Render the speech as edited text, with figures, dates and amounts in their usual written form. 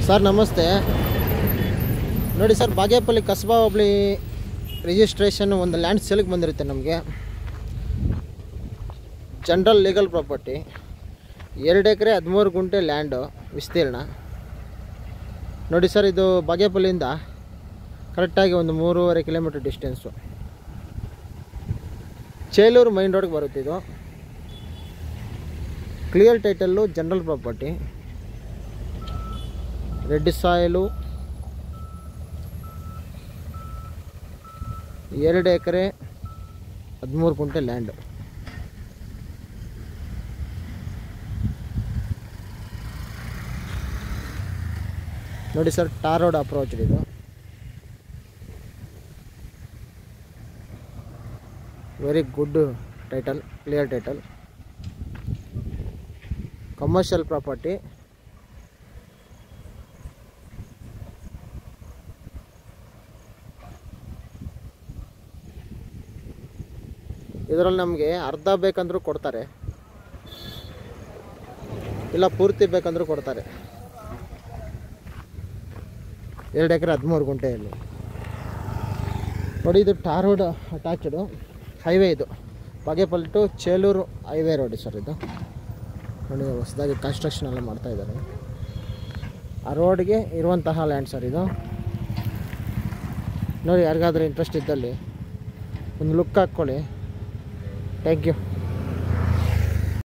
Sir ನಮಸ್ತೆ. ನೋಡಿ sir, Bagepalli ಕಸ್ಬಾ ಹೋಬಳಿ registration ಒಂದು ಲ್ಯಾಂಡ್ ಸೇಲ್ಗೆ ಬಂದಿರುತ್ತೆ ನಮಗೆ. ಜನರಲ್ ಲೀಗಲ್ ಪ್ರಾಪರ್ಟಿ, 2 ಎಕರೆ 13 ಗುಂಟೆ ಲ್ಯಾಂಡು ವಿಸ್ತೀರ್ಣ. ನೋಡಿ ಸರ್, ಇದು ಬಾಗೇಪಲ್ಲಿಯಿಂದ ಕರೆಕ್ಟಾಗಿ ಒಂದು 3.5 ಕಿಲೋಮೀಟರ್ ಡಿಸ್ಟೆನ್ಸು. ಚೇಲೂರು ಮೈನ್ ರೋಡ್ಗೆ ಬರುತ್ತೆ. ಇದು clear title, general property, red soil, 2 ಎಕರೆ 13 ಗುಂಟೆ ಲ್ಯಾಂಡು. ನೋಡಿ ಸರ್, ಟಾರ್ ರೋಡ್ ಅಪ್ರೋಚ್ ಇದು. Very good title, clear title, commercial property. ಇದರಲ್ಲಿ ನಮಗೆ ಅರ್ಧ ಬೇಕಂದ್ರೂ ಕೊಡ್ತಾರೆ, ಇಲ್ಲ ಪೂರ್ತಿ ಬೇಕಂದ್ರೂ ಕೊಡ್ತಾರೆ. 2 ಎಕರೆ 13 ಗುಂಟೆಯಲ್ಲಿ ನೋಡಿ. ಇದು ಟಾರ್ ರೋಡ್ ಅಟ್ಯಾಚ್ಡು ಹೈವೇ. ಇದು Bagepalli to Chelur highway road sir. ಇದು ನೋಡಿ, ಹೊಸದಾಗಿ ಕನ್ಸ್ಟ್ರಕ್ಷನ್ ಎಲ್ಲ ಮಾಡ್ತಾಯಿದ್ದಾರೆ. ಆ ರೋಡ್ಗೆ ಇರುವಂತಹ ಲ್ಯಾಂಡ್ ಸರ್ ಇದು. ನೋಡಿ, ಯಾರಿಗಾದ್ರೂ ಇಂಟ್ರೆಸ್ಟ್ ಇದ್ದಲ್ಲಿ ಒಂದು ಲುಕ್ ಹಾಕ್ಕೊಳ್ಳಿ. Thank you.